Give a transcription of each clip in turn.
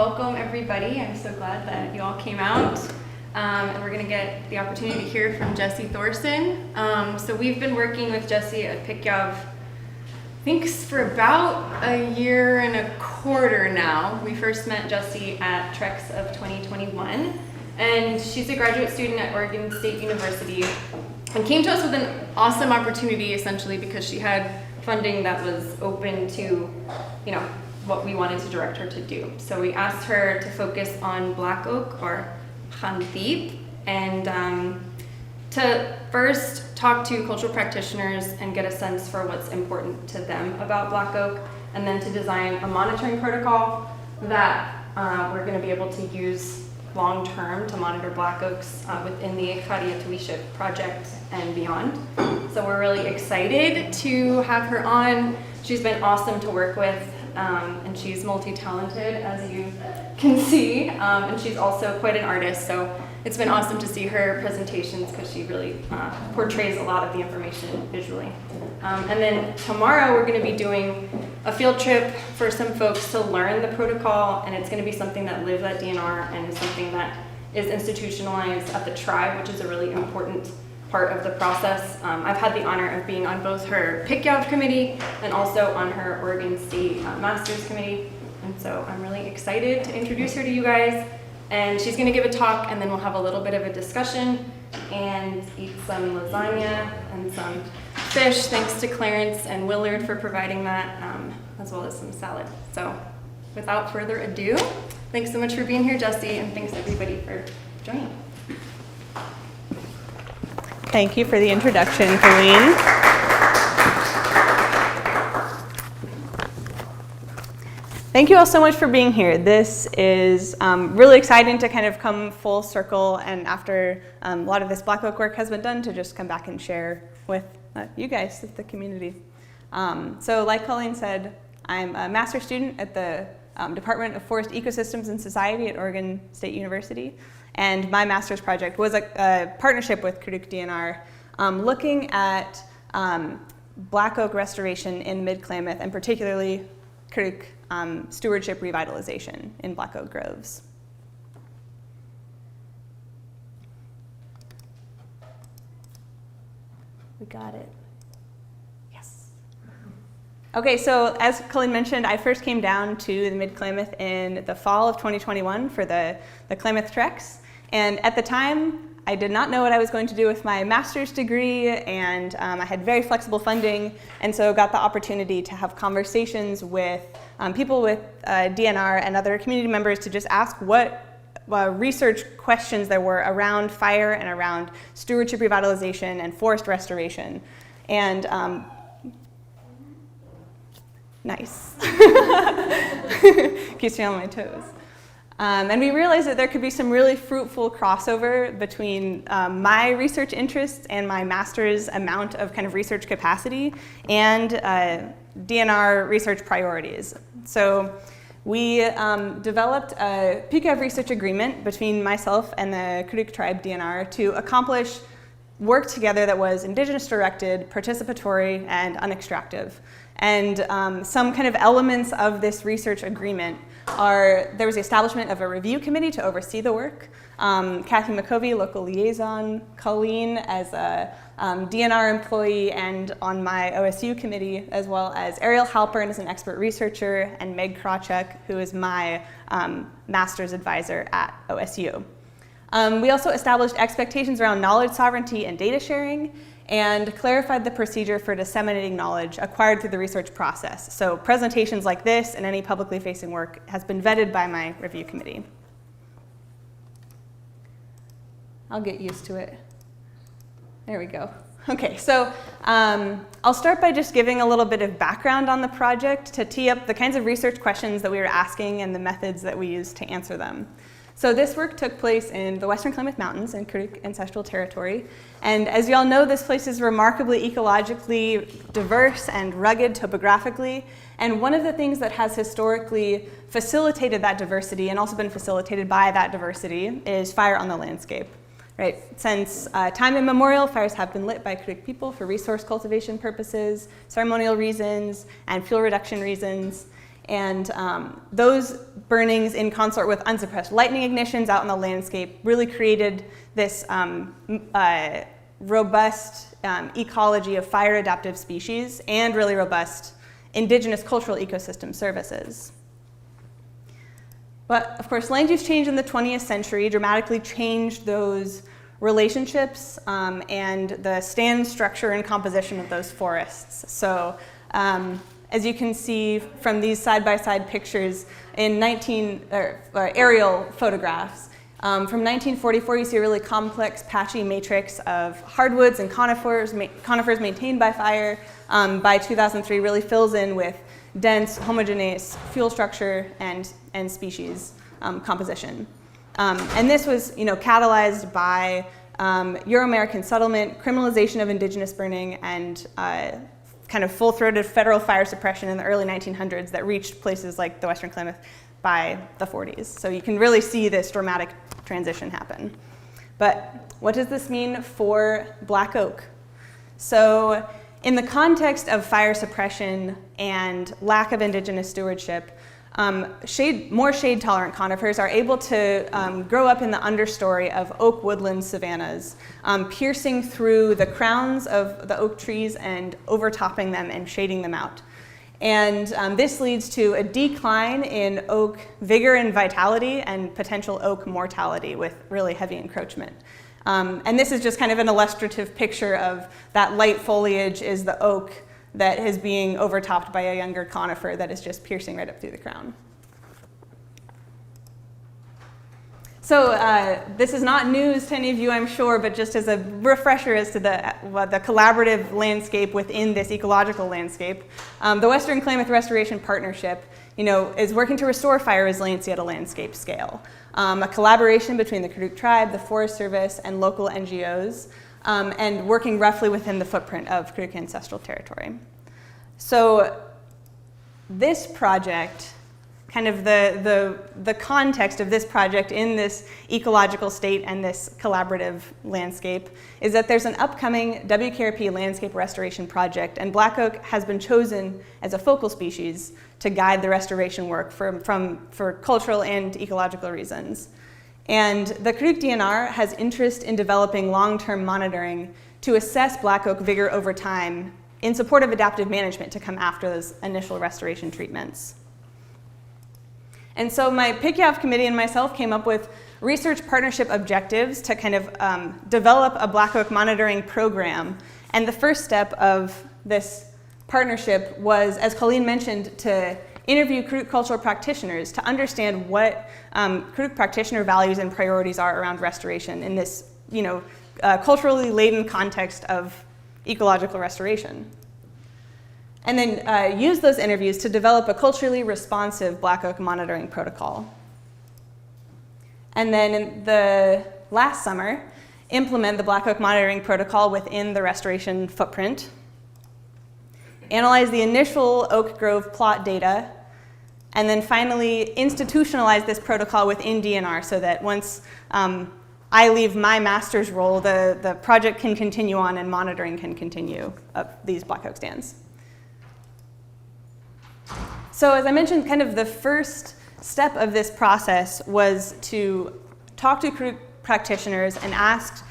welcome everybody. I'm so glad that you all came out. And we're going to get the opportunity to hear from Jessie Thoreson. So we've been working with Jessie at Pikyav, I think for about a year and a quarter now. We first met Jessie at Trex of 2021, and she's a graduate student at Oregon State University and came to us with an awesome opportunity essentially because she had funding that was open to, what we wanted to direct her to do. So we asked her to focus on Black Oak, or nthiip, and to first talk to cultural practitioners and get a sense for what's important to them about Black Oak, and then to design a monitoring protocol that we're going to be able to use long-term to monitor Black Oaks within the Stewardship project and beyond. So we're really excited to have her on. She's been awesome to work with, and she's multi-talented, as you can see, and she's also quite an artist, so it's been awesome to see her presentations because she really portrays a lot of the information visually. And then tomorrow we're going to be doing a field trip for some folks to learn the protocol, and it's going to be something that lives at DNR and something that is institutionalized at the tribe, which is a really important part of the process. I've had the honor of being on both her Pikyav committee and also on her Oregon State Masters committee, and so I'm really excited to introduce her to you guys. And she's going to give a talk, and then we'll have a little bit of a discussion and eat some lasagna and some fish, thanks to Clarence and Willard for providing that, as well as some salad. So without further ado, thanks so much for being here, Jessie, and thanks everybody for joining. Thank you for the introduction, Colleen. Thank you all so much for being here. This is really exciting to kind of come full circle, and after a lot of this Black Oak work has been done, to just come back and share with you guys, the community. So like Colleen said, I'm a master's student at the Department of Forest Ecosystems and Society at Oregon State University, and my master's project was a partnership with Karuk DNR looking at Black Oak restoration in Mid-Klamath, and particularly Karuk stewardship revitalization in Black Oak groves. We got it. Yes. Okay, so as Colleen mentioned, I first came down to the Mid-Klamath in the fall of 2021 for the Klamath Treks, and at the time, I did not know what I was going to do with my master's degree, and I had very flexible funding, and so got the opportunity to have conversations with people with DNR and other community members to just ask what research questions there were around fire and around stewardship revitalization and forest restoration. And nice. Keeps me on my toes. And we realized that there could be some really fruitful crossover between my research interests and my master's amount of kind of research capacity and DNR research priorities. So we developed a Pikyav research agreement between myself and the Karuk tribe DNR to accomplish work together that was indigenous directed, participatory, and unextractive. And some kind of elements of this research agreement are, there was the establishment of a review committee to oversee the work, Kathy McCovey, local liaison, Colleen as a DNR employee and on my OSU committee, as well as Ariel Halpern as an expert researcher, and Meg Krawchuk, who is my master's advisor at OSU. We also established expectations around knowledge sovereignty and data sharing, and clarified the procedure for disseminating knowledge acquired through the research process. So presentations like this and any publicly facing work has been vetted by my review committee. I'll get used to it. There we go. Okay, so I'll start by just giving a little bit of background on the project to tee up the kinds of research questions that we were asking and the methods that we used to answer them. So this work took place in the Western Klamath Mountains in Karuk ancestral territory. And as you all know, this place is remarkably ecologically diverse and rugged topographically. And one of the things that has historically facilitated that diversity and also been facilitated by that diversity is fire on the landscape. Right? Since time immemorial, fires have been lit by Karuk people for resource cultivation purposes, ceremonial reasons, and fuel reduction reasons. And those burnings in consort with unsuppressed lightning ignitions out in the landscape really created this robust ecology of fire adaptive species and really robust indigenous cultural ecosystem services. But of course, land use change in the 20th century dramatically changed those relationships and the stand structure and composition of those forests. So as you can see from these side-by-side pictures in aerial photographs, from 1944 you see a really complex patchy matrix of hardwoods and conifers maintained by fire. By 2003 really fills in with dense, homogeneous fuel structure and species composition. And this was, catalyzed by Euro-American settlement, criminalization of indigenous burning, and kind of full-throated federal fire suppression in the early 1900s that reached places like the Western Klamath by the 40s. So you can really see this dramatic transition happen. But what does this mean for black oak? So in the context of fire suppression and lack of indigenous stewardship, more shade-tolerant conifers are able to grow up in the understory of oak woodland savannas, piercing through the crowns of the oak trees and overtopping them and shading them out. And this leads to a decline in oak vigor and vitality and potential oak mortality with really heavy encroachment. And this is just kind of an illustrative picture of that light foliage is the oak that is being overtopped by a younger conifer that is just piercing right up through the crown. So this is not news to any of you, I'm sure, but just as a refresher as to the collaborative landscape within this ecological landscape, the Western Klamath Restoration Partnership, is working to restore fire resiliency at a landscape scale. A collaboration between the Karuk tribe, the Forest Service, and local NGOs, and working roughly within the footprint of Karuk ancestral territory. So this project, kind of the context of this project in this ecological state and this collaborative landscape is that there's an upcoming WKRP landscape restoration project, and black oak has been chosen as a focal species to guide the restoration work for cultural and ecological reasons. And the Karuk DNR has interest in developing long-term monitoring to assess black oak vigor over time in support of adaptive management to come after those initial restoration treatments. And so my Pikyav committee and myself came up with research partnership objectives to kind of develop a black oak monitoring program. And the first step of this partnership was, as Colleen mentioned, to interview Karuk cultural practitioners to understand what Karuk practitioner values and priorities are around restoration in this culturally laden context of ecological restoration. And then use those interviews to develop a culturally responsive black oak monitoring protocol. And then in the last summer, implement the black oak monitoring protocol within the restoration footprint, analyze the initial oak grove plot data, and then finally institutionalize this protocol within DNR so that once I leave my master's role, the project can continue on and monitoring can continue of these black oak stands. So as I mentioned, kind of the first step of this process was to talk to Karuk practitioners and ask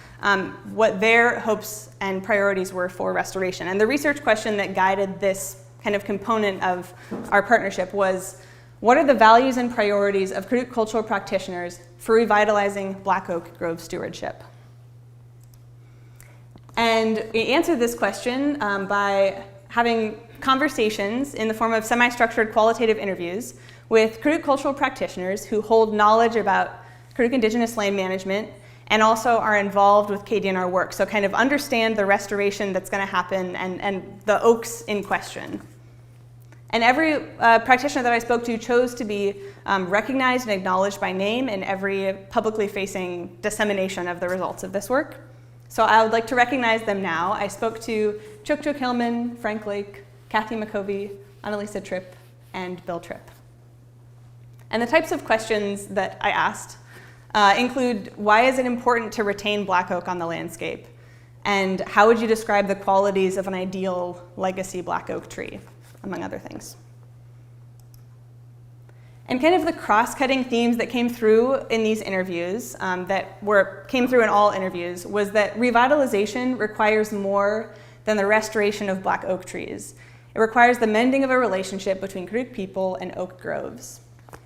what their hopes and priorities were for restoration. And the research question that guided this kind of component of our partnership was, what are the values and priorities of Karuk cultural practitioners for revitalizing black oak grove stewardship? And we answered this question by having conversations in the form of semi-structured qualitative interviews with Karuk cultural practitioners who hold knowledge about Karuk indigenous land management and also are involved with KDNR work, so kind of understand the restoration that's going to happen and the oaks in question. And every practitioner that I spoke to chose to be recognized and acknowledged by name in every publicly facing dissemination of the results of this work. So I would like to recognize them now. I spoke to Chuk Hillman, Frank Lake, Kathy McCovey, Annalisa Tripp, and Bill Tripp. And the types of questions that I asked include, why is it important to retain black oak on the landscape? And how would you describe the qualities of an ideal legacy black oak tree, among other things? And kind of the cross-cutting themes that came through in these interviews, came through in all interviews, was that revitalization requires more than the restoration of black oak trees. It requires the mending of a relationship between Karuk people and oak groves.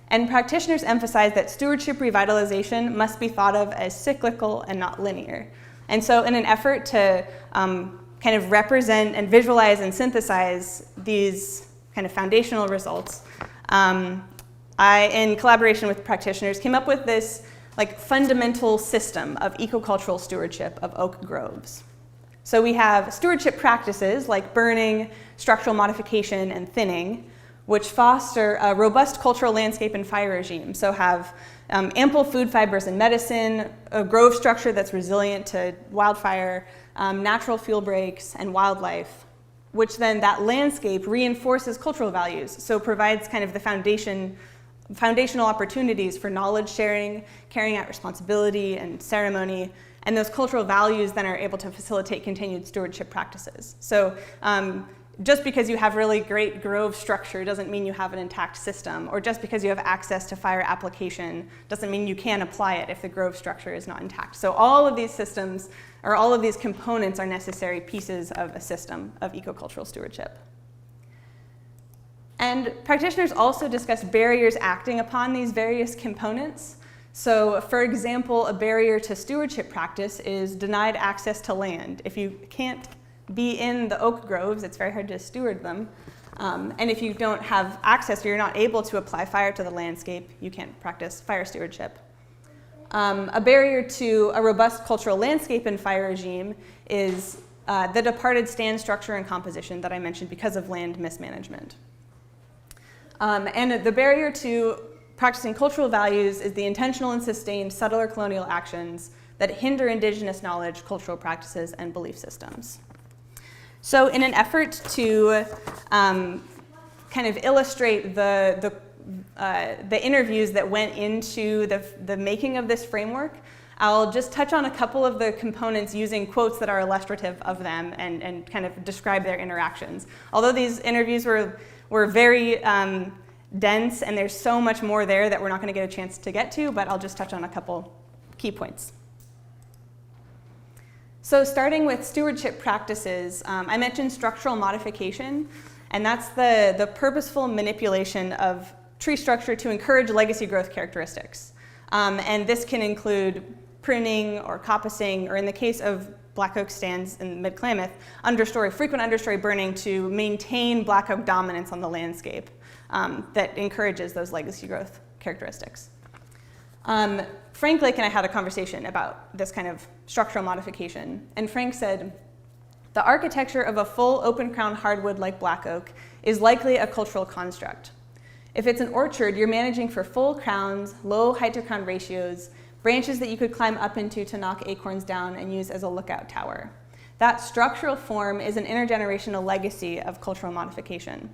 And practitioners emphasize that stewardship revitalization must be thought of as cyclical and not linear. And so in an effort to kind of represent and visualize and synthesize these kind of foundational results, I, in collaboration with practitioners, came up with this fundamental system of ecocultural stewardship of oak groves. So we have stewardship practices like burning, structural modification, and thinning, which foster a robust cultural landscape and fire regime. So have ample food fibers and medicine, a grove structure that's resilient to wildfire, natural fuel breaks, and wildlife, which then that landscape reinforces cultural values. So provides kind of the foundational opportunities for knowledge sharing, carrying out responsibility and ceremony, and those cultural values then are able to facilitate continued stewardship practices. So just because you have really great grove structure doesn't mean you have an intact system, or just because you have access to fire application doesn't mean you can apply it if the grove structure is not intact. So all of these systems, or all of these components, are necessary pieces of a system of ecocultural stewardship. And practitioners also discussed barriers acting upon these various components. So, for example, a barrier to stewardship practice is denied access to land. If you can't be in the oak groves, it's very hard to steward them. And if you don't have access, or you're not able to apply fire to the landscape, you can't practice fire stewardship. A barrier to a robust cultural landscape and fire regime is the departed stand structure and composition that I mentioned because of land mismanagement. And the barrier to practicing cultural values is the intentional and sustained settler colonial actions that hinder indigenous knowledge, cultural practices, and belief systems. So in an effort to kind of illustrate the interviews that went into the making of this framework, I'll just touch on a couple of the components using quotes that are illustrative of them and kind of describe their interactions. Although these interviews were very dense, and there's so much more there that we're not going to get a chance to get to, but I'll just touch on a couple key points. So starting with stewardship practices, I mentioned structural modification, and that's the purposeful manipulation of tree structure to encourage legacy growth characteristics. And this can include pruning or coppicing, or in the case of black oak stands in mid-Klamath, frequent understory burning to maintain black oak dominance on the landscape that encourages those legacy growth characteristics. Frank Lake and I had a conversation about this kind of structural modification, and Frank said, "The architecture of a full open-crown hardwood like black oak is likely a cultural construct. If it's an orchard, you're managing for full crowns, low height-to-crown ratios, branches that you could climb up into to knock acorns down and use as a lookout tower. That structural form is an intergenerational legacy of cultural modification."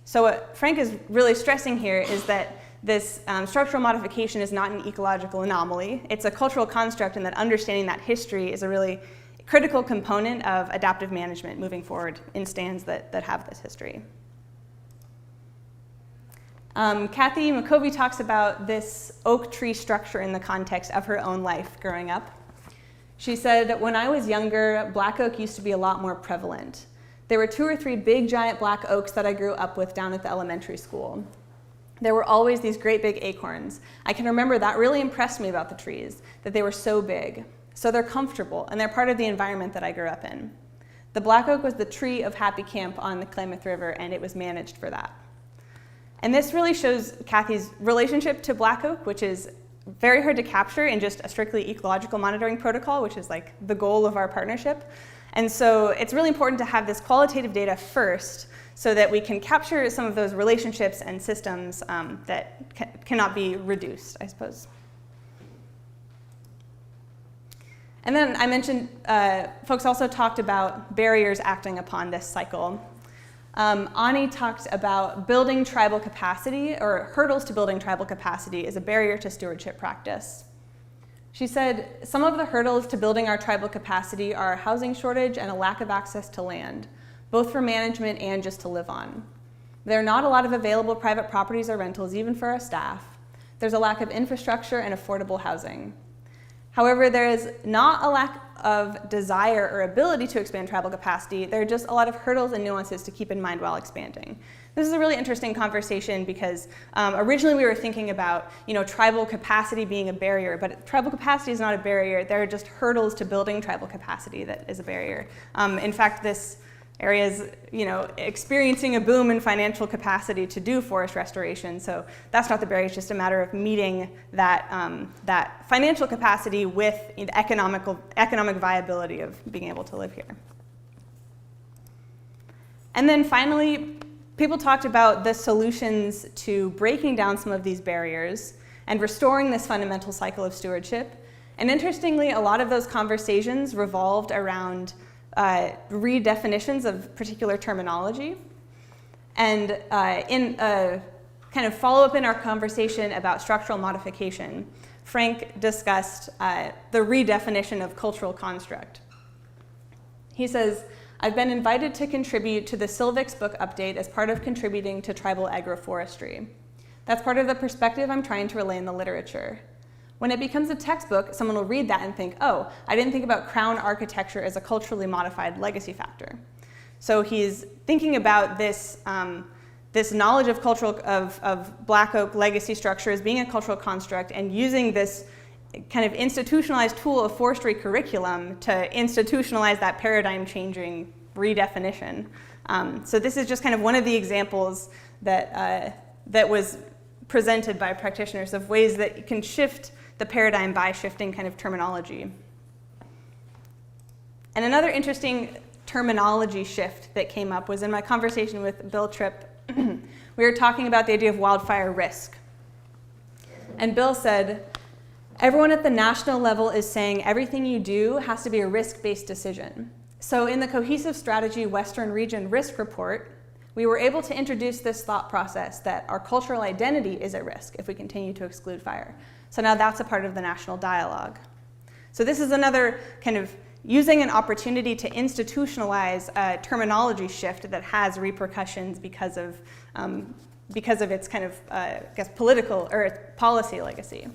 So what Frank is really stressing here is that this structural modification is not an ecological anomaly. It's a cultural construct, and that understanding that history is a really critical component of adaptive management moving forward in stands that have this history. Kathy McCovey talks about this oak tree structure in the context of her own life growing up. She said, "When I was younger, black oak used to be a lot more prevalent. There were 2 or 3 big giant black oaks that I grew up with down at the elementary school. There were always these great big acorns. I can remember that really impressed me about the trees, that they were so big. So they're comfortable, and they're part of the environment that I grew up in. The black oak was the tree of happy camp on the Klamath River, and it was managed for that." And this really shows Kathy's relationship to black oak, which is very hard to capture in just a strictly ecological monitoring protocol, which is like the goal of our partnership. And so it's really important to have this qualitative data first so that we can capture some of those relationships and systems that cannot be reduced, I suppose. And then I mentioned, folks also talked about barriers acting upon this cycle. Ani talked about building tribal capacity, or hurdles to building tribal capacity is a barrier to stewardship practice. She said, "Some of the hurdles to building our tribal capacity are a housing shortage and a lack of access to land, both for management and just to live on. There are not a lot of available private properties or rentals, even for our staff. There's a lack of infrastructure and affordable housing. However, there is not a lack of desire or ability to expand tribal capacity. There are just a lot of hurdles and nuances to keep in mind while expanding. This is a really interesting conversation because originally we were thinking about, tribal capacity being a barrier, but tribal capacity is not a barrier. There are just hurdles to building tribal capacity that is a barrier. In fact, this area is, experiencing a boom in financial capacity to do forest restoration. So that's not the barrier. It's just a matter of meeting that financial capacity with the economic viability of being able to live here. And then finally, people talked about the solutions to breaking down some of these barriers and restoring this fundamental cycle of stewardship. And interestingly, a lot of those conversations revolved around redefinitions of particular terminology. And in a kind of follow-up in our conversation about structural modification, Frank discussed the redefinition of cultural construct. He says, I've been invited to contribute to the Silvix book update as part of contributing to tribal agroforestry. That's part of the perspective I'm trying to relay in the literature. When it becomes a textbook, someone will read that and think, oh, I didn't think about crown architecture as a culturally modified legacy factor. So he's thinking about this, this knowledge of of black oak legacy structure as being a cultural construct and using this kind of institutionalized tool of forestry curriculum to institutionalize that paradigm-changing redefinition. So this is just kind of one of the examples that was presented by practitioners of ways that you can shift the paradigm by shifting kind of terminology. And another interesting terminology shift that came up was in my conversation with Bill Tripp. We were talking about the idea of wildfire risk. And Bill said, everyone at the national level is saying everything you do has to be a risk-based decision. So in the Cohesive Strategy Western Region Risk Report, we were able to introduce this thought process that our cultural identity is at risk if we continue to exclude fire. So now that's a part of the national dialogue. So this is another kind of using an opportunity to institutionalize a terminology shift that has repercussions because of its kind of, political or policy legacy.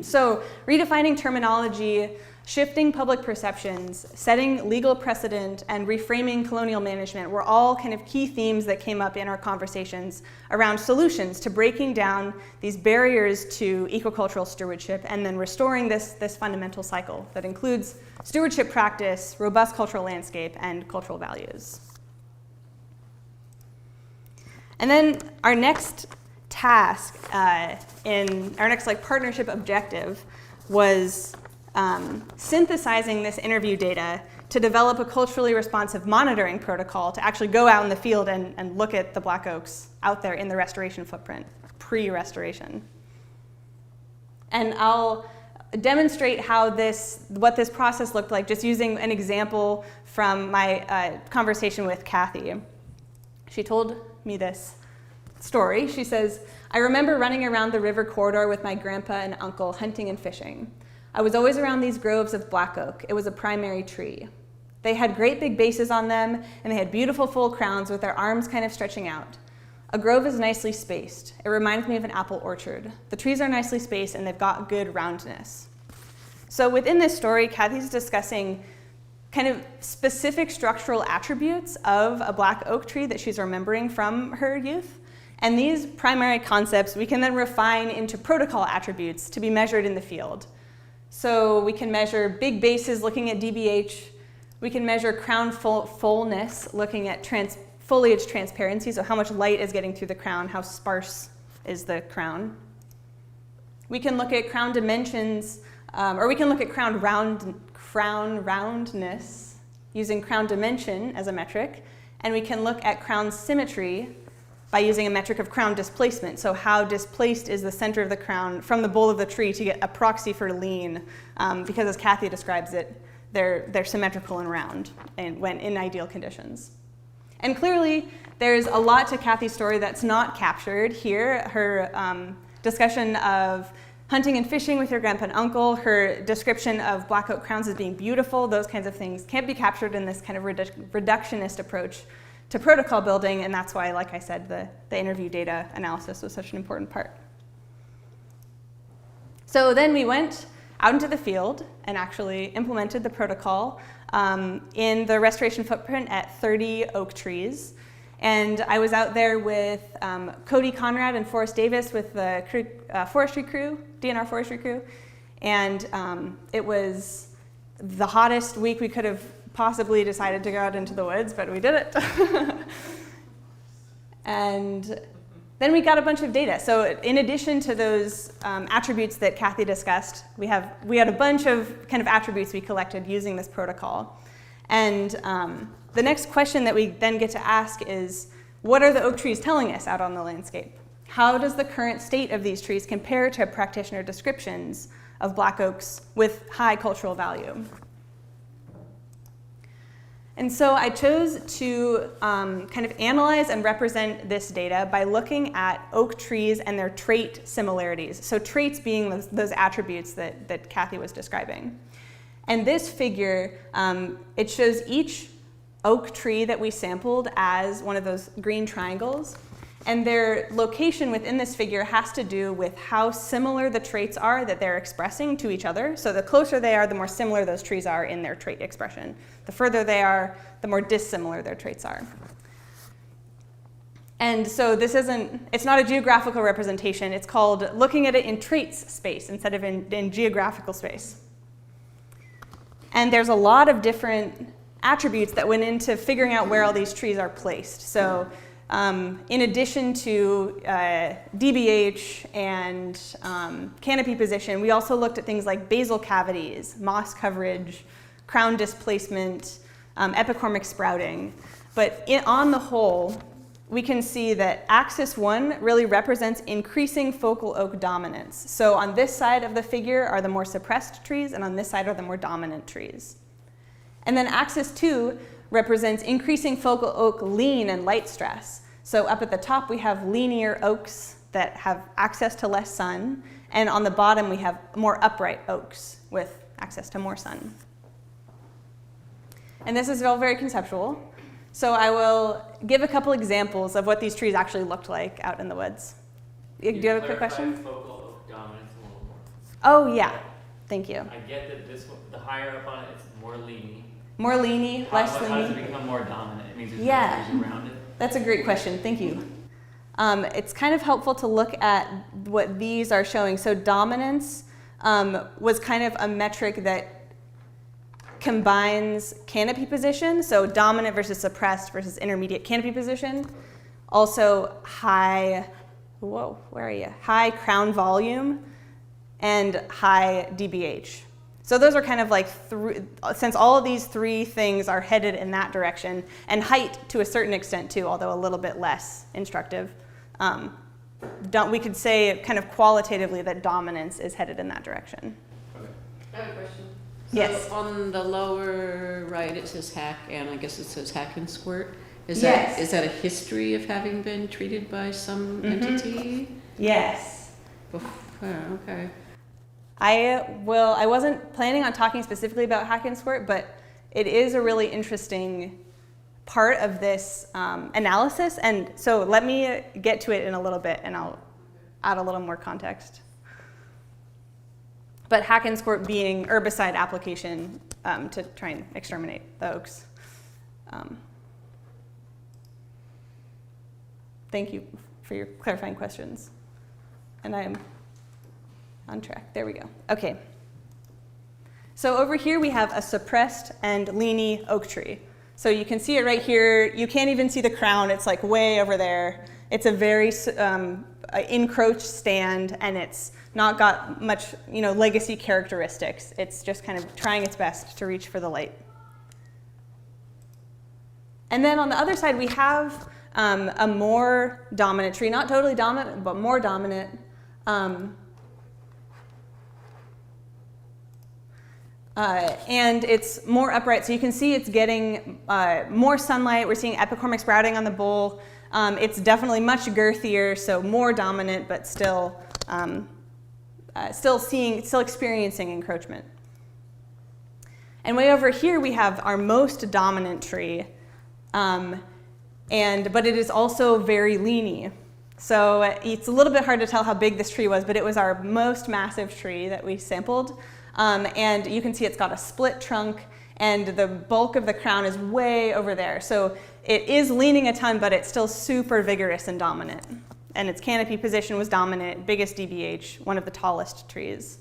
So redefining terminology, shifting public perceptions, setting legal precedent, and reframing colonial management were all kind of key themes that came up in our conversations around solutions to breaking down these barriers to ecocultural stewardship and then restoring this fundamental cycle that includes stewardship practice, robust cultural landscape, and cultural values. And then our next task in our next partnership objective was synthesizing this interview data to develop a culturally responsive monitoring protocol to actually go out in the field and look at the black oaks out there in the restoration footprint, pre-restoration. And I'll demonstrate what this process looked like just using an example from my conversation with Kathy. She told me this story. She says, I remember running around the river corridor with my grandpa and uncle hunting and fishing. I was always around these groves of black oak. It was a primary tree. They had great big bases on them, and they had beautiful full crowns with their arms kind of stretching out. A grove is nicely spaced. It reminds me of an apple orchard. The trees are nicely spaced, and they've got good roundness. So within this story, Kathy's discussing kind of specific structural attributes of a black oak tree that she's remembering from her youth. And these primary concepts we can then refine into protocol attributes to be measured in the field. So we can measure big bases looking at DBH. We can measure crown fullness looking at foliage transparency, so how much light is getting through the crown, how sparse is the crown. We can look at crown dimensions, or we can look at crown roundness using crown dimension as a metric. And we can look at crown symmetry by using a metric of crown displacement. So how displaced is the center of the crown from the bowl of the tree to get a proxy for lean, because as Kathy describes it, they're symmetrical and round when in ideal conditions. And clearly, there's a lot to Kathy's story that's not captured here. Her discussion of hunting and fishing with your grandpa and uncle, her description of black oak crowns as being beautiful, those kinds of things can't be captured in this kind of reductionist approach to protocol building, and that's why, like I said, the interview data analysis was such an important part. So then we went out into the field and actually implemented the protocol in the restoration footprint at 30 oak trees. And I was out there with Cody Conrad and Forrest Davis with the forestry crew, DNR forestry crew. And it was the hottest week we could have possibly decided to go out into the woods, but we did it. And then we got a bunch of data. So in addition to those attributes that Kathy discussed, we had a bunch of kind of attributes we collected using this protocol. And the next question that we then get to ask is, what are the oak trees telling us out on the landscape? How does the current state of these trees compare to practitioner descriptions of black oaks with high cultural value? And so I chose to kind of analyze and represent this data by looking at oak trees and their trait similarities. So traits being those attributes that Kathy was describing. And this figure, it shows each oak tree that we sampled as one of those green triangles. And their location within this figure has to do with how similar the traits are that they're expressing to each other. So the closer they are, the more similar those trees are in their trait expression. The further they are, the more dissimilar their traits are. And so it's not a geographical representation. It's called looking at it in traits space instead of in geographical space. And there's a lot of different attributes that went into figuring out where all these trees are placed. So in addition to DBH and canopy position, we also looked at things like basal cavities, moss coverage, crown displacement, epicormic sprouting. But on the whole, we can see that axis 1 really represents increasing focal oak dominance. So on this side of the figure are the more suppressed trees, and on this side are the more dominant trees. And then axis 2 represents increasing focal oak lean and light stress. So up at the top we have leanier oaks that have access to less sun, and on the bottom we have more upright oaks with access to more sun. And this is all very conceptual. So I will give a couple examples of what these trees actually looked like out in the woods. Do you have a quick question? Focal oak dominance a little more. Oh yeah, thank you. I get that this one, the higher up on it, it's more leany. More leany, less How does leany. it become more dominant? It means there's Yeah. more trees around it. That's a great question, thank you. It's kind of helpful to look at what these are showing. So dominance was kind of a metric that combines canopy position, so dominant versus suppressed versus intermediate canopy position. Also high crown volume and high DBH. So those are kind of like, since all of these three things are headed in that direction, and height to a certain extent too, although a little bit less instructive, we could say kind of qualitatively that dominance is headed in that direction. Okay. I have a question. So Yes. on the lower right it says hack, and I guess it says hack and squirt. Is Yes. that a history of having been treated by some entity? Yes. Okay. I wasn't planning on talking specifically about hack and squirt, but it is a really interesting part of this analysis. And so let me get to it in a little bit, and I'll add a little more context. But hack and squirt being herbicide application to try and exterminate the oaks. Thank you for your clarifying questions. And I am on track. There we go. Okay. So over here we have a suppressed and leany oak tree. So you can see it right here. You can't even see the crown. It's like way over there. It's a very encroached stand, and it's not got much, legacy characteristics. It's just kind of trying its best to reach for the light. And then on the other side we have a more dominant tree, not totally dominant, but more dominant. And it's more upright, so you can see it's getting more sunlight. We're seeing epicormic sprouting on the bole. It's definitely much girthier, so more dominant, but still experiencing encroachment. And way over here we have our most dominant tree. but it is also very leany. So it's a little bit hard to tell how big this tree was, but it was our most massive tree that we sampled. And you can see it's got a split trunk, and the bulk of the crown is way over there. So it is leaning a ton, but it's still super vigorous and dominant. And its canopy position was dominant, biggest DBH, one of the tallest trees.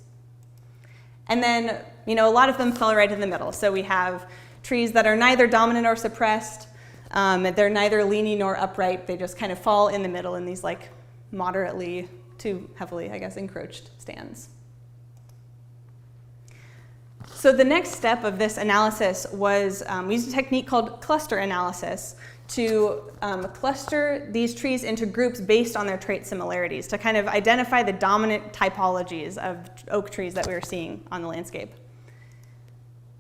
And then, a lot of them fell right in the middle. So we have trees that are neither dominant or suppressed. They're neither leany nor upright. They just kind of fall in the middle in these like moderately to heavily, I guess, encroached stands. So the next step of this analysis was we used a technique called cluster analysis to cluster these trees into groups based on their trait similarities to kind of identify the dominant typologies of oak trees that we were seeing on the landscape.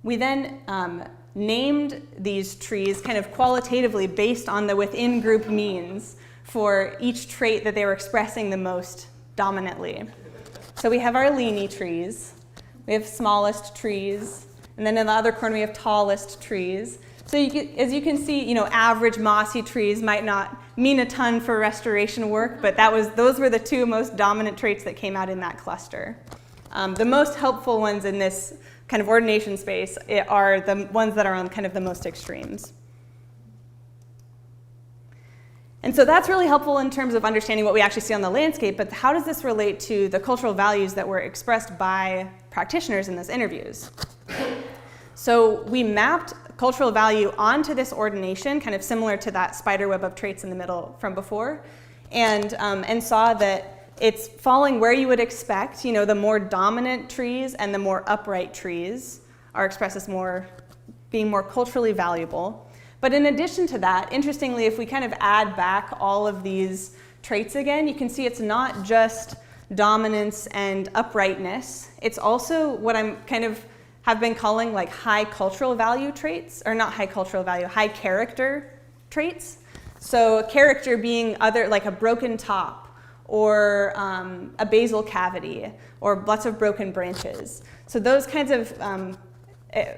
We then named these trees kind of qualitatively based on the within group means for each trait that they were expressing the most dominantly. So we have our leany trees, we have smallest trees, and then in the other corner we have tallest trees. So as you can see, average mossy trees might not mean a ton for restoration work, but those were the two most dominant traits that came out in that cluster. The most helpful ones in this kind of ordination space are the ones that are on kind of the most extremes. And so that's really helpful in terms of understanding what we actually see on the landscape, but how does this relate to the cultural values that were expressed by practitioners in those interviews? So we mapped cultural value onto this ordination, kind of similar to that spider web of traits in the middle from before, and saw that it's falling where you would expect. The more dominant trees and the more upright trees are expressed as being more culturally valuable. But in addition to that, interestingly, if we kind of add back all of these traits again, you can see it's not just dominance and uprightness. It's also what I'm kind of have been calling like high cultural value traits, or not high cultural value, high character traits. So character being like a broken top, or a basal cavity, or lots of broken branches. So those kinds of,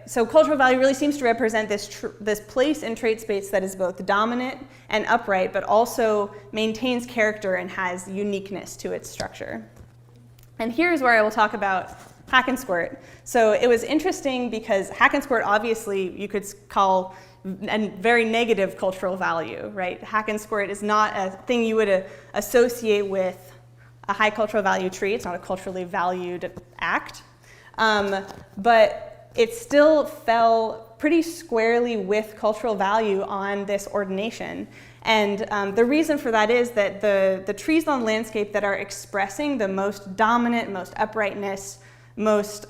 so cultural value really seems to represent this place in trait space that is both dominant and upright, but also maintains character and has uniqueness to its structure. And here's where I will talk about hack and squirt. So it was interesting because hack and squirt, obviously, you could call a very negative cultural value, right? Hack and squirt is not a thing you would associate with a high cultural value tree. It's not a culturally valued act. But it still fell pretty squarely with cultural value on this ordination. And the reason for that is that the trees on the landscape that are expressing the most dominant, most uprightness, most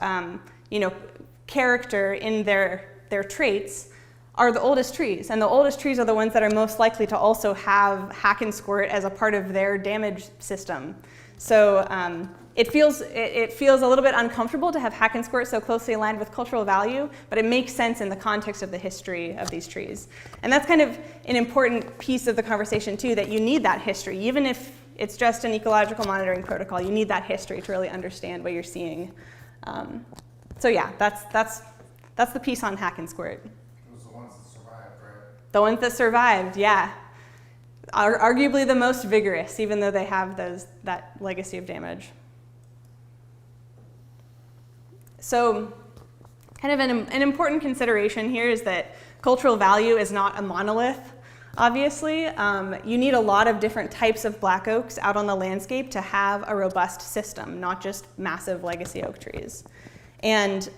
character in their traits are the oldest trees, and the oldest trees are the ones that are most likely to also have hack and squirt as a part of their damage system. So it feels a little bit uncomfortable to have hack and squirt so closely aligned with cultural value, but it makes sense in the context of the history of these trees. And that's kind of an important piece of the conversation too, that you need that history. Even if it's just an ecological monitoring protocol, you need that history to really understand what you're seeing. So yeah, that's the piece on hack and squirt. The ones that survived, yeah, are arguably the most vigorous, even though they have that legacy of damage. So kind of an important consideration here is that cultural value is not a monolith, obviously. You need a lot of different types of black oaks out on the landscape to have a robust system, not just massive legacy oak trees. And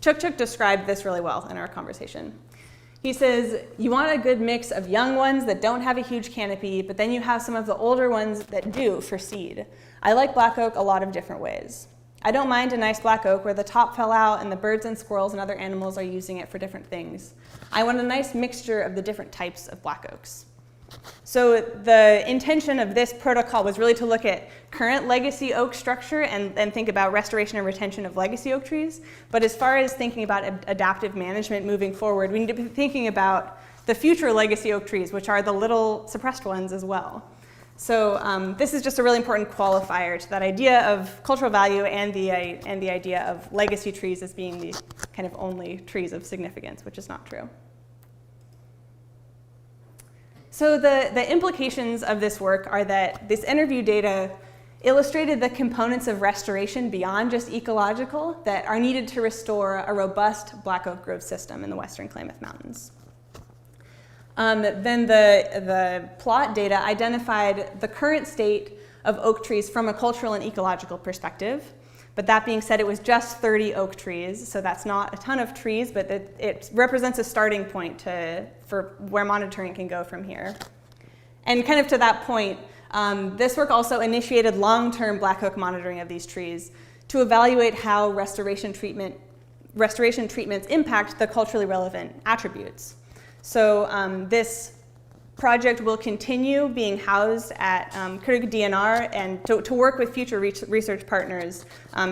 Chuk described this really well in our conversation. He says, you want a good mix of young ones that don't have a huge canopy, but then you have some of the older ones that do for seed. I like black oak a lot of different ways. I don't mind a nice black oak where the top fell out and the birds and squirrels and other animals are using it for different things. I want a nice mixture of the different types of black oaks. So the intention of this protocol was really to look at current legacy oak structure and think about restoration and retention of legacy oak trees. But as far as thinking about adaptive management moving forward, we need to be thinking about the future legacy oak trees, which are the little suppressed ones as well. So this is just a really important qualifier to that idea of cultural value and the idea of legacy trees as being the kind of only trees of significance, which is not true. So the implications of this work are that this interview data illustrated the components of restoration beyond just ecological that are needed to restore a robust black oak grove system in the Western Klamath Mountains. Then the plot data identified the current state of oak trees from a cultural and ecological perspective. But that being said, it was just 30 oak trees, so that's not a ton of trees, but it represents a starting point for where monitoring can go from here. And kind of to that point, this work also initiated long-term black oak monitoring of these trees to evaluate how restoration treatments impact the culturally relevant attributes. So this project will continue being housed at Karuk DNR and to work with future research partners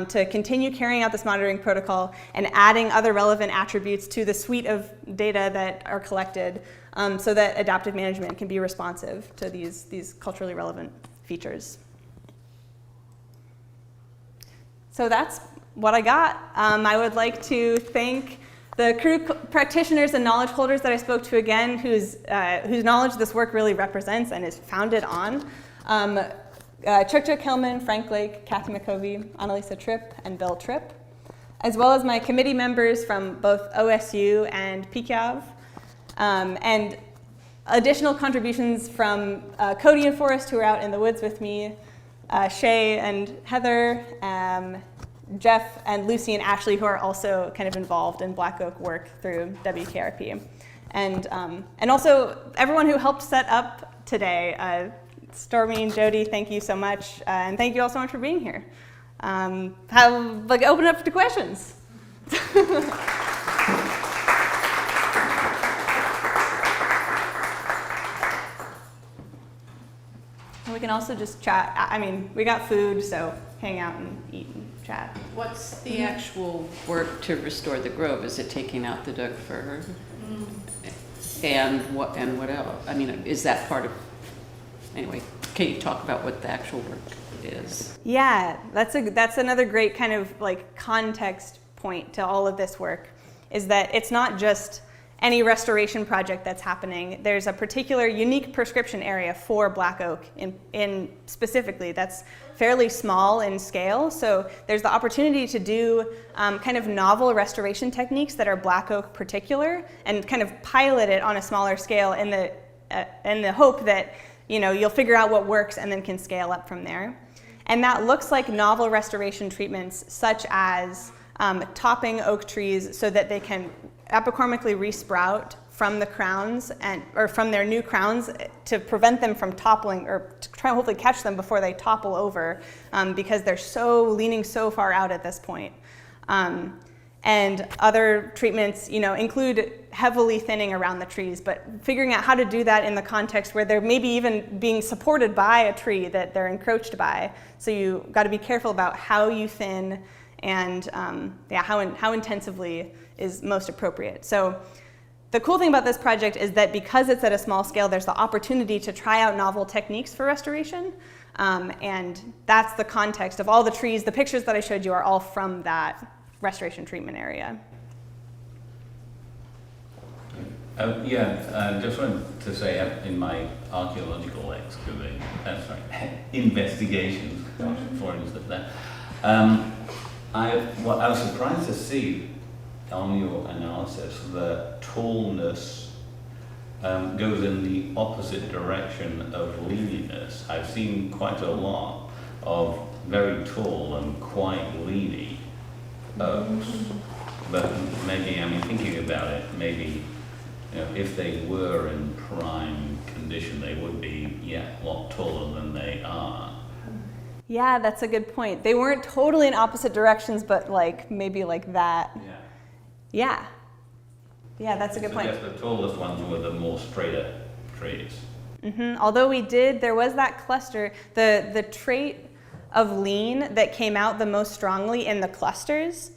to continue carrying out this monitoring protocol and adding other relevant attributes to the suite of data that are collected so that adaptive management can be responsive to these culturally relevant features. So that's what I got. I would like to thank the Karuk practitioners and knowledge holders that I spoke to again, whose knowledge this work really represents and is founded on. Chukcha Kilman, Frank Lake, Kathy McCovey, Annalisa Tripp, and Bill Tripp, as well as my committee members from both OSU and Pikyav, and additional contributions from Cody and Forrest, who are out in the woods with me, Shay and Heather, Jeff and Lucy and Ashley, who are also kind of involved in Black Oak work through WKRP. And also everyone who helped set up today. Stormy and Jody, thank you so much. And thank you all so much for being here. Open up to questions. And we can also just chat. I mean, we got food, so hang out and eat and chat. What's the actual work to restore the grove? Is it taking out the Doug fir? And what else? I mean, is that part of, anyway, can you talk about what the actual work is? Yeah, that's another great kind of like context point to all of this work, is that it's not just any restoration project that's happening. There's a particular unique prescription area for black oak in specifically that's fairly small in scale. So there's the opportunity to do kind of novel restoration techniques that are black oak particular and kind of pilot it on a smaller scale in the hope that you'll figure out what works and then can scale up from there. And that looks like novel restoration treatments such as topping oak trees so that they can apicormically resprout from the crowns or from their new crowns to prevent them from toppling, or to try and hopefully catch them before they topple over, because they're leaning so far out at this point. And other treatments, include heavily thinning around the trees, but figuring out how to do that in the context where they're maybe even being supported by a tree that they're encroached by. So you got to be careful about how you thin and how intensively is most appropriate. So the cool thing about this project is that because it's at a small scale, there's the opportunity to try out novel techniques for restoration. And that's the context of all the trees. The pictures that I showed you are all from that restoration treatment area. I just wanted to say in my archaeological investigations, foreign stuff there, I was surprised to see on your analysis the tallness goes in the opposite direction of leaniness. I've seen quite a lot of very tall and quite leany oaks, but maybe, thinking about it, maybe if they were in prime condition, they would be a lot taller than they are. Yeah, that's a good point. They weren't totally in opposite directions, but maybe like that. Yeah, that's a good point. Yes, the tallest ones were the more straighter trees. Mm-hmm. Although there was that cluster, the trait of lean that came out the most strongly in the clusters,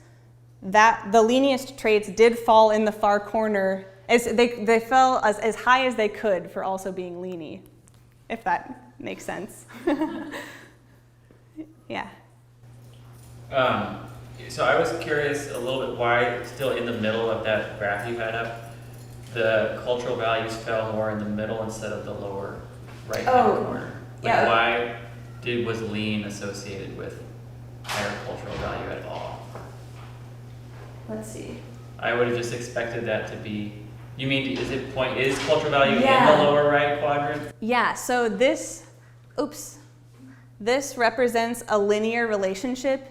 that the leaniest traits did fall in the far corner. As they fell as high as they could for also being leany, if that makes sense. Yeah. So I was curious a little bit why it's still in the middle of that graph you had up. the cultural values fell more in the middle instead of the lower right-hand Oh, corner. Like yeah. why was lean associated with higher cultural value at all? Let's see. I would have just expected that to be. You mean is cultural value in Yeah. the lower right quadrant? Yeah, so this represents a linear relationship,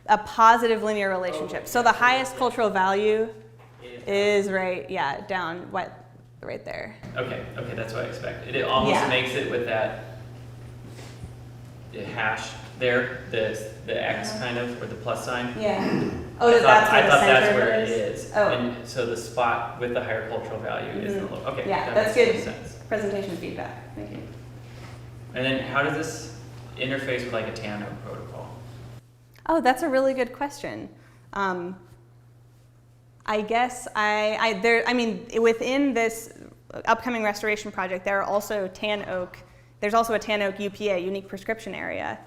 a positive linear relationship. Okay. So the highest cultural value Is is right there. okay, that's what I expected. It almost Yeah. makes it with that the hash there, the X kind of, or the plus sign. Yeah. I thought that's where it is. Oh. And so the spot with the higher cultural value is the low. Okay, Yeah, that that's makes good. sense. Presentation feedback. Thank you. And then how does this interface with like a TANO protocol? Oh, that's a really good question. I guess within this upcoming restoration project, there are also there's also a tan oak UPA, unique prescription area.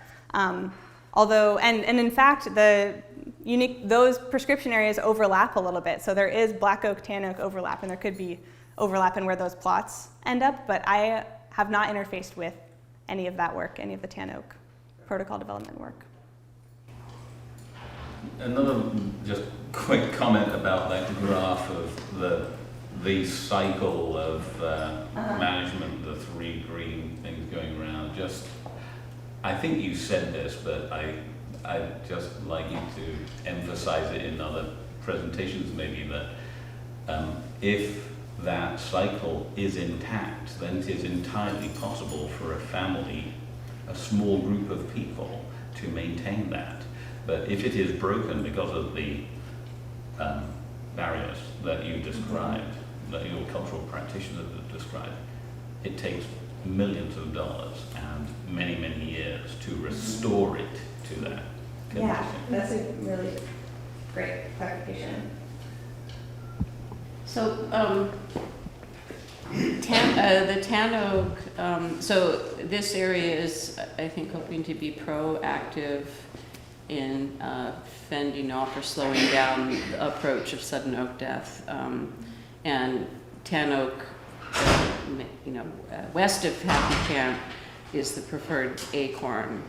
Although, and in fact, those prescription areas overlap a little bit. So there is black oak, tan oak overlap, and there could be overlap in where those plots end up, but I have not interfaced with any of that work, any of the tan oak protocol development work. Another just quick comment about that graph of the cycle of management, the three green things going around. Just, I think you said this, but I'd just like you to emphasize it in other presentations maybe, that if that cycle is intact, then it is entirely possible for a family, a small group of people, to maintain that. But if it is broken because of the barriers that you described, that your cultural practitioners have described, it takes millions of dollars and many, many years to restore it to that condition. Yeah, that's a really great clarification. So, the tan oak, so this area is, I think, hoping to be proactive in fending off or slowing down the approach of sudden oak death. And tan oak, west of Happy Camp is the preferred acorn,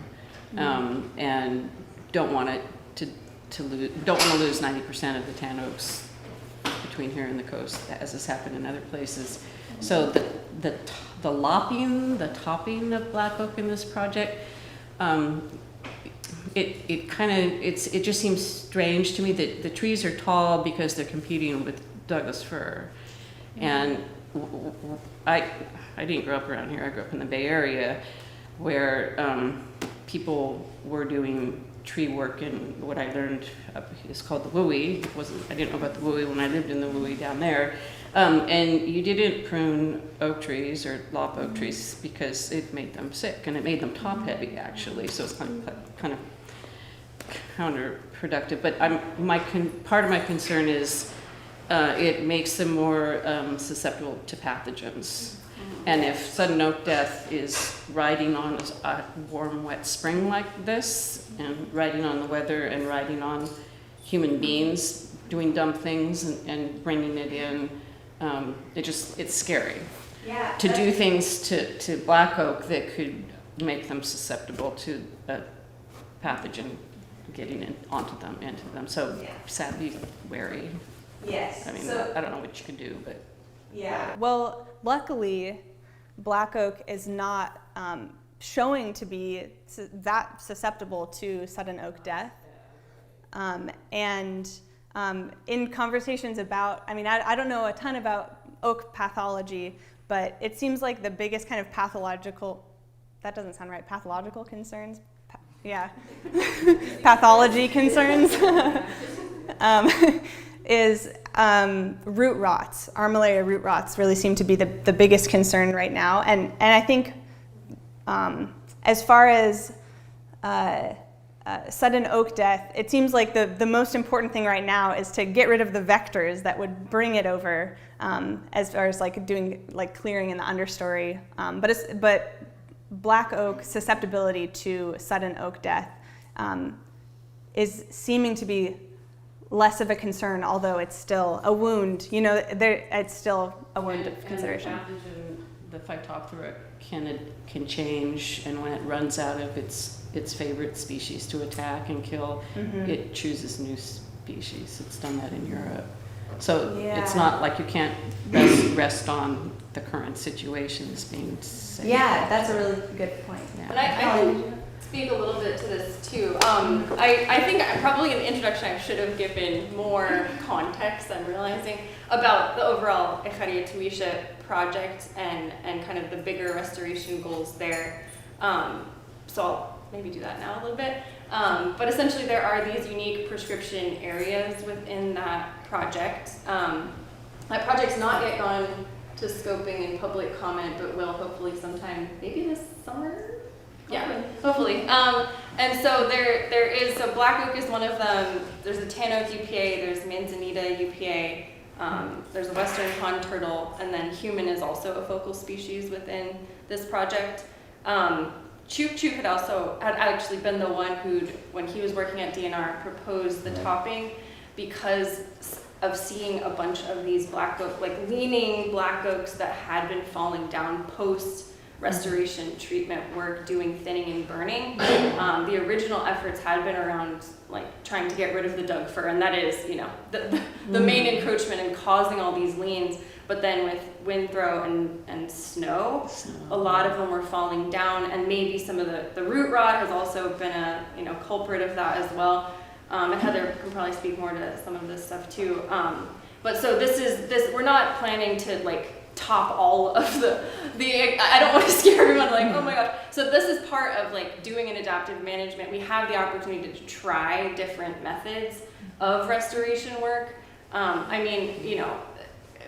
and don't want to lose 90% of the tan oaks between here and the coast, as has happened in other places. So the topping of black oak in this project, it just seems strange to me that the trees are tall because they're competing with Douglas fir, and I didn't grow up around here. I grew up in the Bay Area, where people were doing tree work, and what I learned is called the wooey. I didn't know about the wooey when I lived in the wooey down there. And you didn't prune oak trees or lop oak trees because it made them sick, and it made them top heavy actually. So it's kind of counterproductive. But part of my concern is it makes them more susceptible to pathogens. And if sudden oak death is riding on a warm, wet spring like this, and riding on the weather, and riding on human beings doing dumb things and bringing it in, it's scary. Yeah. To do things to black oak that could make them susceptible to a pathogen getting into them. So sadly wary. Yes. I mean, I don't know what you can do, but. Yeah. Well, luckily, black oak is not showing to be that susceptible to sudden oak death. In conversations about, I don't know a ton about oak pathology, but it seems like the biggest kind of pathological, that doesn't sound right, pathological concerns? Pathology concerns is root rots. Armillaria root rots really seem to be the biggest concern right now. And I think as far as sudden oak death, it seems like the most important thing right now is to get rid of the vectors that would bring it over, as far as doing clearing in the understory. But black oak susceptibility to sudden oak death is seeming to be less of a concern, although it's still a wound. You know, it's still a wound of consideration. And the Phytophthora can change, and when it runs out of its favorite species to attack and kill, it chooses new species. It's done that in Europe. So it's not like you can't rest on the current situation as being safe. Yeah, that's a really good point. Yeah. And I can speak a little bit to this too. I think probably in the introduction I should have given more context, I'm realizing, about the overall Ecocultural project and kind of the bigger restoration goals there. So I'll maybe do that now a little bit. But essentially there are these unique prescription areas within that project. That project's not yet gone to scoping and public comment, but will hopefully sometime, maybe this summer? Yeah, hopefully. And so there is, so black oak is one of them. There's a tan oak UPA, there's manzanita UPA, there's a western pond turtle, and then human is also a focal species within this project. Chook Chook had actually been the one who'd, when he was working at DNR, proposed the topping because of seeing a bunch of these black oak, like leaning black oaks that had been falling down post restoration treatment work, doing thinning and burning. The original efforts had been around like trying to get rid of the Doug fir, and that is, you know, the main encroachment and causing all these leans. But then with wind throw and snow, a lot of them were falling down, and maybe some of the root rot has also been a culprit of that as well. And Heather can probably speak more to some of this stuff too. But so this we're not planning to like top all of the I don't want to scare everyone like, oh my gosh. So this is part of like doing an adaptive management. We have the opportunity to try different methods of restoration work. I mean, you know,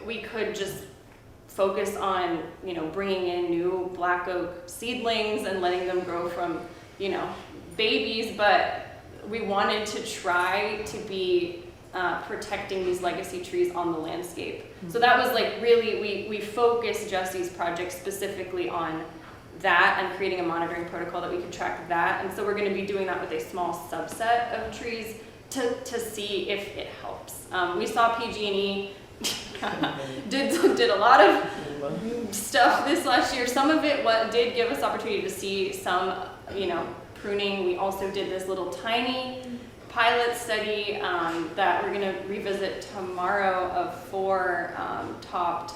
we could just focus on, you know, bringing in new black oak seedlings and letting them grow from, you know, babies, but we wanted to try to be protecting these legacy trees on the landscape. So that was like really, we focused Jessie's project specifically on that and creating a monitoring protocol that we could track that. And so we're going to be doing that with a small subset of trees to see if it helps. We saw PG&E did a lot of stuff this last year. Some of it did give us opportunity to see some, you know, pruning. We also did this little tiny pilot study that we're going to revisit tomorrow of 4 topped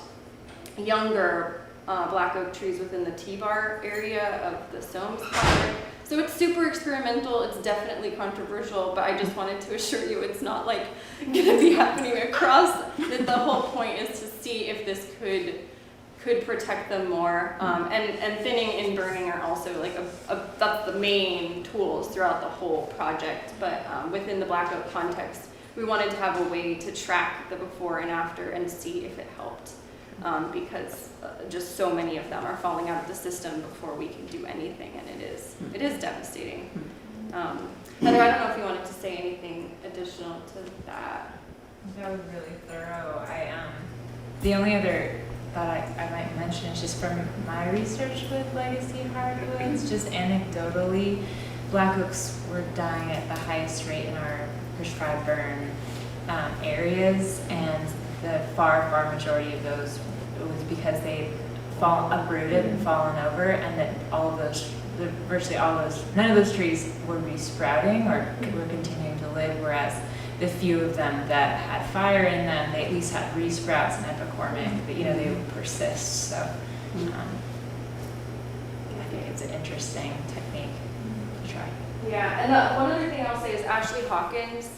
younger black oak trees within the T-bar area of the Soames project. So it's super experimental, it's definitely controversial, but I just wanted to assure you it's not like going to be happening across. That the whole point is to see if this could protect them more. And thinning and burning are also like that's the main tools throughout the whole project. But within the black oak context, we wanted to have a way to track the before and after and see if it helped. Because just so many of them are falling out of the system before we can do anything, and it is devastating. Heather, I don't know if you wanted to say anything additional to that. That was really thorough. The only other thought I might mention is just from my research with legacy hardwoods, just anecdotally, black oaks were dying at the highest rate in our prescribed burn areas, and the far majority of those was because they'd uprooted and fallen over, and that virtually all those, none of those trees were resprouting or were continuing to live, whereas the few of them that had fire in them, they at least had resprouts and epicormic, but they would persist. So I think it's an interesting technique to try. Yeah, and one other thing I'll say is Ashley Hawkins,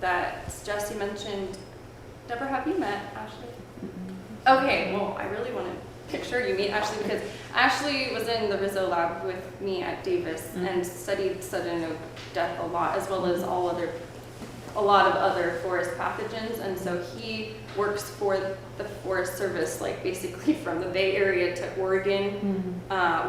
that Jessie mentioned. Deborah, have you met Ashley? Okay, well, I really want to make sure you meet Ashley, because Ashley was in the Rizzo lab with me at Davis and studied sudden oak death a lot, as well as a lot of other forest pathogens. And so he works for the Forest Service, like basically from the Bay Area to Oregon,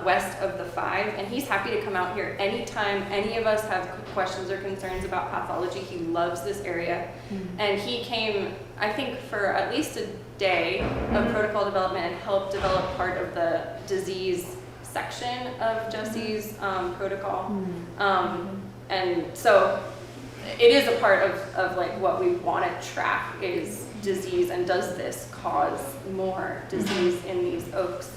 west of the 5. And he's happy to come out here anytime any of us have questions or concerns about pathology. He loves this area. And he came, I think, for at least a day of protocol development and helped develop part of the disease section of Jessie's protocol. And so it is a part of like what we want to track is disease, and does this cause more disease in these oaks?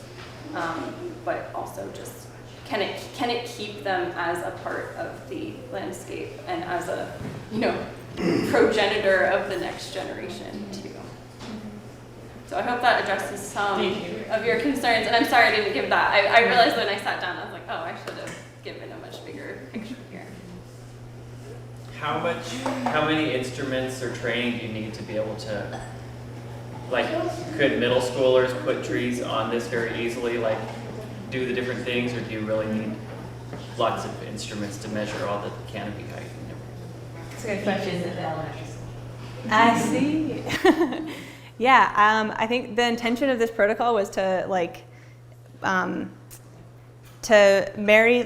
But also just can it keep them as a part of the landscape and as a progenitor of the next generation too. So I hope that addresses some of your concerns. And I'm sorry I didn't give that. I realized when I sat down, I was like, oh, I should have given a much bigger picture here. How many instruments or training do you need to be able to, like, could middle schoolers put trees on this very easily, like, do the different things, or do you really need lots of instruments to measure all the canopy height and everything? That's a good question. I see. Yeah, I think the intention of this protocol was to to marry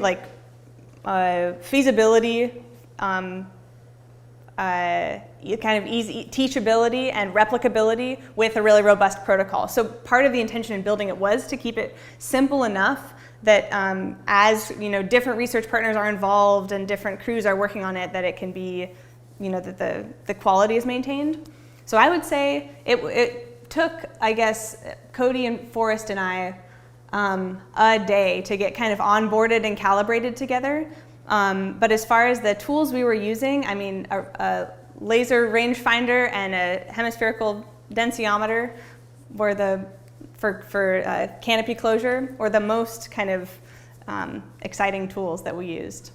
feasibility, kind of easy teachability and replicability with a really robust protocol. So part of the intention in building it was to keep it simple enough that as different research partners are involved and different crews are working on it, that it can be, that the quality is maintained. So I would say it took, I guess, Cody and Forrest and I a day to get kind of onboarded and calibrated together. But as far as the tools we were using, I mean, a laser rangefinder and a hemispherical densiometer were for canopy closure were the most kind of exciting tools that we used.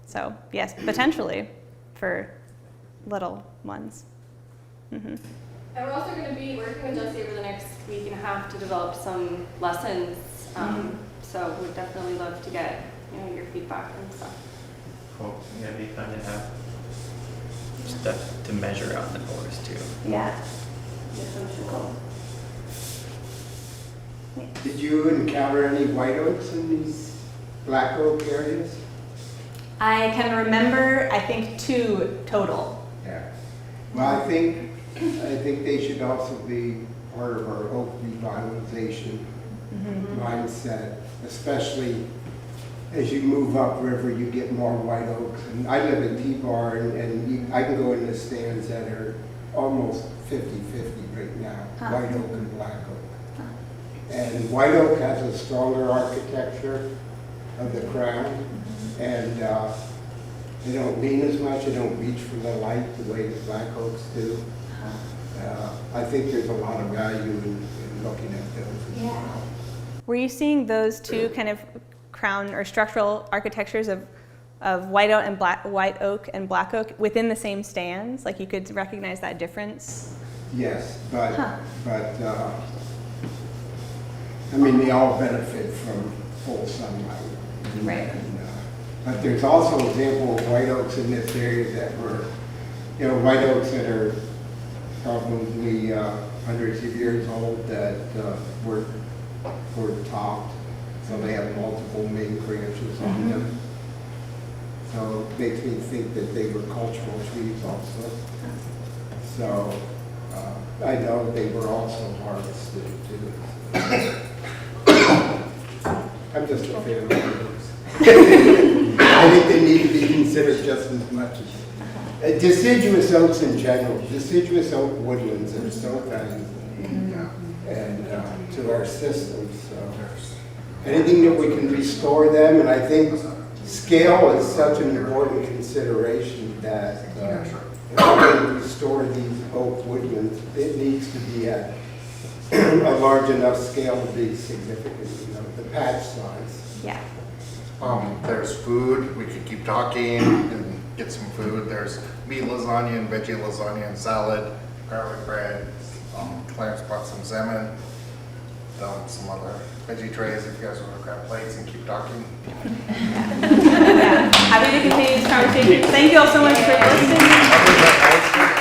So yes, potentially for little ones. Mm-hmm. And we're also going to be working with Jessie over the next week and a half to develop some lessons. So we'd definitely love to get your feedback and stuff. Cool. Yeah, it'd be fun to have stuff to measure out in the forest too. Yeah. Cool. Did you encounter any white oaks in these black oak areas? I can remember, I think 2 total. Yeah. Well, I think they should also be part of our oak revitalization mindset, especially as you move upriver, you get more white oaks. And I live in T-Bar, and I can go in the stands that are almost 50-50 right now, white oak and black oak. And white oak has a stronger architecture of the crown, and they don't lean as much, they don't reach for the light the way the black oaks do. I think there's a lot of value in looking at those as well. Were you seeing those 2 kind of crown or structural architectures of white oak and black oak within the same stands? Like you could recognize that difference? Yes, but I mean, they all benefit from full sunlight. Right. And, but there's also an example of white oaks in this area that were, white oaks that are probably hundreds of years old that were topped, so they have multiple main branches on them. So it makes me think that they were cultural trees also. So I know they were also harvested too. I'm just a fan of those. I think they need to be considered just as much as deciduous oaks in general. Deciduous oak woodlands are so valuable and to our systems. So anything that we can restore them, and I think scale is such an important consideration that if we're going to restore these oak woodlands, it needs to be at a large enough scale to be significant, the patch size. Yeah. There's food, we could keep talking and get some food. There's meat lasagna and veggie lasagna and salad, garlic bread. Clarence brought some salmon, some other veggie trays if you guys want to grab plates and keep talking. Yeah. Happy to continue this conversation. Thank you all so much for listening.